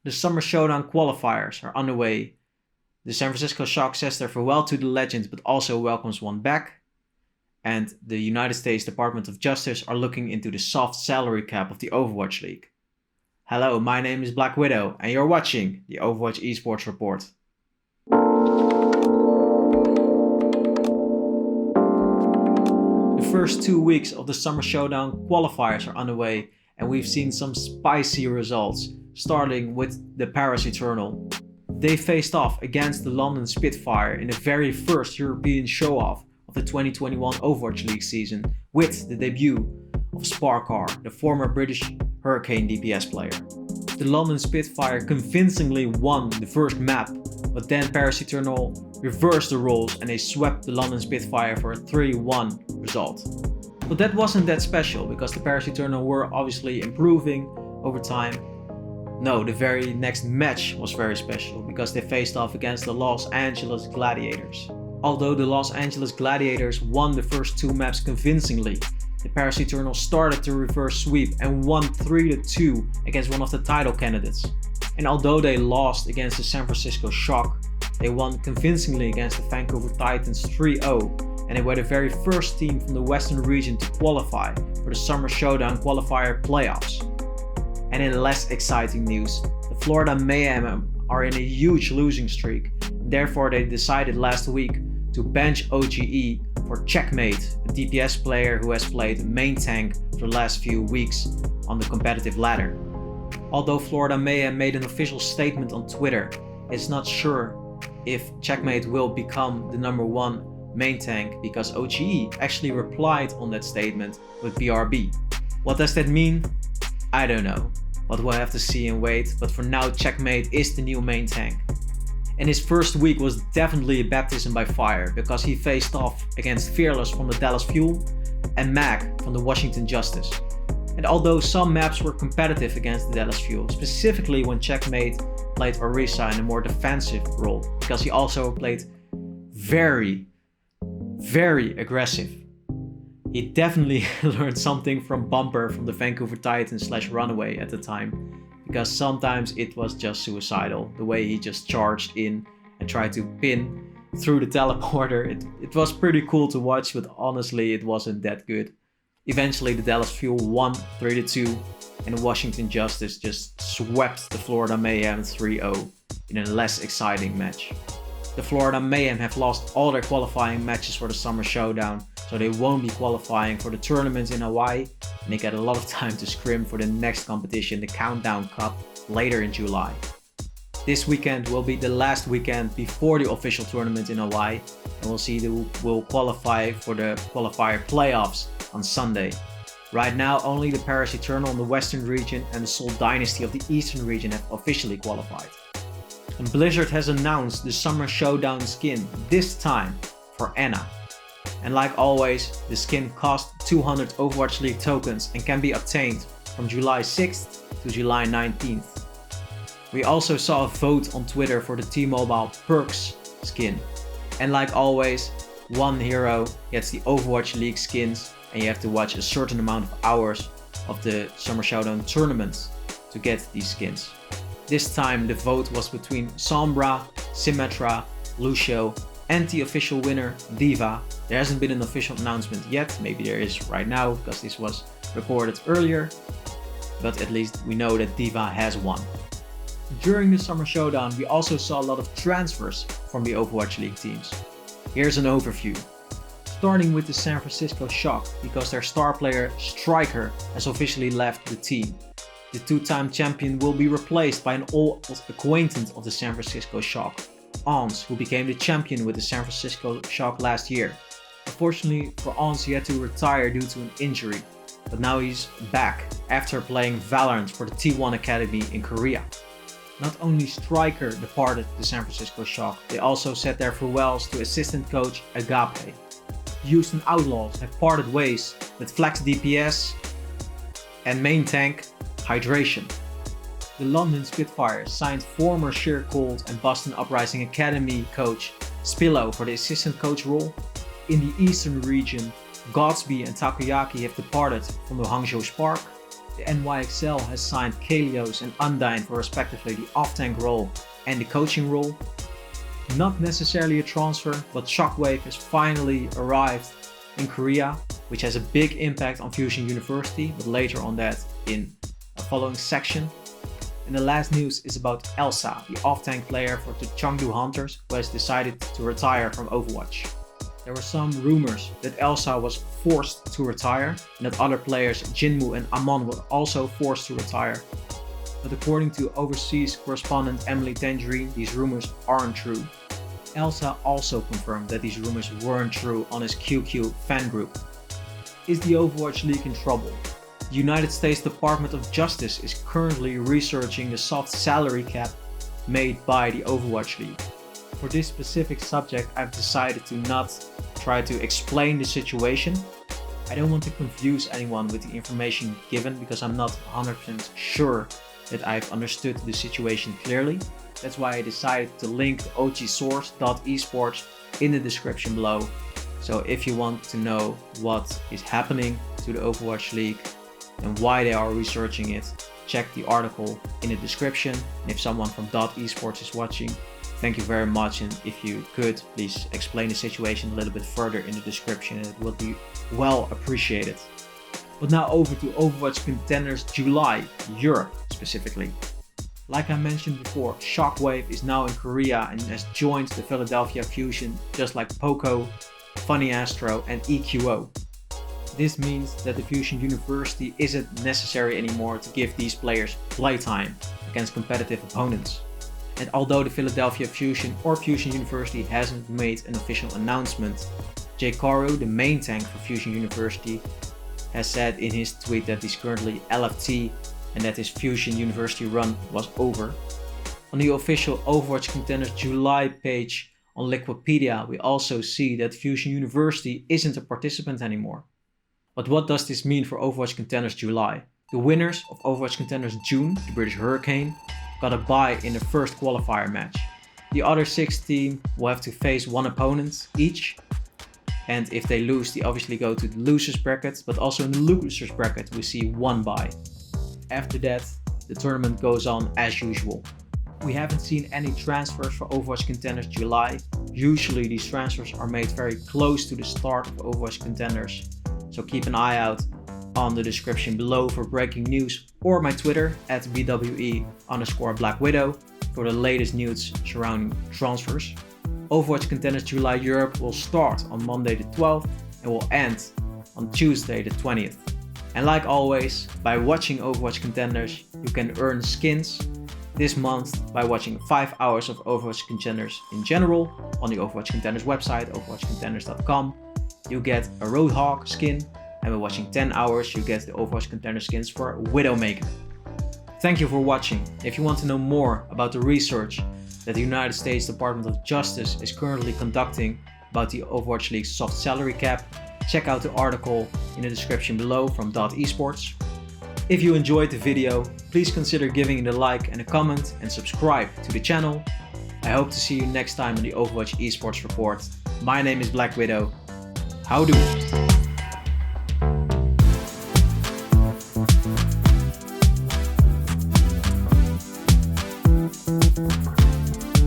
The Summer Showdown qualifiers are underway. The San Francisco Shock says their farewell to the legend but also welcomes one back. And the United States Department of Justice are looking into the soft salary cap of the Overwatch League. Hello, my name is Black Widow and you're watching the Overwatch Esports Rapport. The first 2 weeks of the Summer Showdown qualifiers are underway and we've seen some spicy results, starting with the Paris Eternal. They faced off against the London Spitfire in the very first European show-off of the 2021 Overwatch League season with the debut of SparkR, the former British Hurricane DPS player. The London Spitfire convincingly won the first map, but then Paris Eternal reversed the roles and they swept the London Spitfire for a 3-1 result. But that wasn't that special because the Paris Eternal were obviously improving over time. No, the very next match was very special because they faced off against the Los Angeles Gladiators. Although the Los Angeles Gladiators won the first 2 maps convincingly, the Paris Eternal started to reverse sweep and won 3-2 against one of the title candidates. And although they lost against the San Francisco Shock, they won convincingly against the Vancouver Titans 3-0, and they were the very first team from the Western region to qualify for the Summer Showdown qualifier playoffs. And in less exciting news, the Florida Mayhem are in a huge losing streak, and therefore they decided last week to bench OGE for Checkmate, a DPS player who has played main tank for the last few weeks on the competitive ladder. Although Florida Mayhem made an official statement on Twitter, it's not sure if Checkmate will become the number 1 main tank because OGE actually replied on that statement with BRB. What does that mean? I don't know, but we'll have to see and wait. But for now, Checkmate is the new main tank. And his first week was definitely a baptism by fire because he faced off against Fearless from the Dallas Fuel and Mag from the Washington Justice. And although some maps were competitive against the Dallas Fuel, specifically when Checkmate played Orisa in a more defensive role, because he also played very aggressive. He definitely learned something from Bumper from the Vancouver Titans / Runaway at the time, because sometimes it was just suicidal, the way he just charged in and tried to pin through the teleporter. It was pretty cool to watch, but honestly it wasn't that good. Eventually the Dallas Fuel won 3-2 and the Washington Justice just swept the Florida Mayhem 3-0 in a less exciting match. The Florida Mayhem have lost all their qualifying matches for the Summer Showdown, so they won't be qualifying for the tournament in Hawaii, and they get a lot of time to scrim for the next competition, the Countdown Cup, later in July. This weekend will be the last weekend before the official tournament in Hawaii, and we'll see who will qualify for the qualifier playoffs on Sunday. Right now, only the Paris Eternal in the Western region and the Seoul Dynasty of the Eastern region have officially qualified. And Blizzard has announced the Summer Showdown skin, this time for Ana. And like always, the skin costs 200 Overwatch League tokens and can be obtained from July 6th to July 19th. We also saw a vote on Twitter for the T-Mobile Perks skin. And like always, one hero gets the Overwatch League skins and you have to watch a certain amount of hours of the Summer Showdown tournament to get these skins. This time the vote was between Sombra, Symmetra, Lucio and the official winner D.Va. There hasn't been an official announcement yet, maybe there is right now because this was recorded earlier, but at least we know that D.Va has won. During the Summer Showdown we also saw a lot of transfers from the Overwatch League teams. Here's an overview. Starting with the San Francisco Shock because their star player Striker has officially left the team. The 2-time champion will be replaced by an old acquaintance of the San Francisco Shock, Ons, who became the champion with the San Francisco Shock last year. Unfortunately for Ons, he had to retire due to an injury, but now he's back after playing Valorant for the T1 Academy in Korea. Not only Striker departed the San Francisco Shock, they also said their farewells to assistant coach Agape. Houston Outlaws have parted ways with Flex DPS and main tank Hydration. The London Spitfire signed former Sheer Cold and Boston Uprising Academy coach Spillo for the assistant coach role. In the Eastern region, Godsby and Takoyaki have departed from the Hangzhou Spark. The NYXL has signed Kalios and Undyne for respectively the off-tank role and the coaching role. Not necessarily a transfer, but Shockwave has finally arrived in Korea, which has a big impact on Fusion University, but later on that in a following section. And the last news is about Elsa, the off-tank player for the Chengdu Hunters, who has decided to retire from Overwatch. There were some rumors that Elsa was forced to retire and that other players Jinmu and Amon were also forced to retire. But according to overseas correspondent Emily Tangerine, these rumors aren't true. Elsa also confirmed that these rumors weren't true on his QQ fan group. Is the Overwatch League in trouble? The United States Department of Justice is currently researching the soft salary cap made by the Overwatch League. For this specific subject, I've decided to not try to explain the situation. I don't want to confuse anyone with the information given because I'm not 100% sure that I've understood the situation clearly. That's why I decided to link the ogsource.esports in the description below. So if you want to know what is happening to the Overwatch League and why they are researching it, check the article in the description. And if someone from .esports is watching, thank you very much, and if you could, please explain the situation a little bit further in the description. It would be well appreciated. But now over to Overwatch Contenders July, Europe specifically. Like I mentioned before, Shockwave is now in Korea and has joined the Philadelphia Fusion, just like Poco, Funny Astro and EQO. This means that the Fusion University isn't necessary anymore to give these players playtime against competitive opponents. And although the Philadelphia Fusion or Fusion University hasn't made an official announcement, Jay Karu, the main tank for Fusion University, has said in his tweet that he's currently LFT and that his Fusion University run was over. On the official Overwatch Contenders July page on Liquipedia, we also see that Fusion University isn't a participant anymore. But what does this mean for Overwatch Contenders July? The winners of Overwatch Contenders June, the British Hurricane, got a bye in the first qualifier match. The other 6 teams will have to face one opponent each, and if they lose, they obviously go to the losers bracket, but also in the losers bracket we see one bye. After that, the tournament goes on as usual. We haven't seen any transfers for Overwatch Contenders July. Usually these transfers are made very close to the start of Overwatch Contenders, so keep an eye out on the description below for breaking news, or my Twitter at BWE_BlackWidow for the latest news surrounding transfers. Overwatch Contenders July Europe will start on Monday the 12th and will end on Tuesday the 20th. And like always, by watching Overwatch Contenders, you can earn skins this month by watching 5 hours of Overwatch Contenders in general on the Overwatch Contenders website, overwatchcontenders.com. You get a Roadhog skin, and by watching 10 hours you get the Overwatch Contender skins for Widowmaker. Thank you for watching. If you want to know more about the research that the United States Department of Justice is currently conducting about the Overwatch League's soft salary cap, check out the article in the description below from .esports. If you enjoyed the video, please consider giving it a like and a comment and subscribe to the channel. I hope to see you next time on the Overwatch Esports Report. My name is Black Widow. Howdy.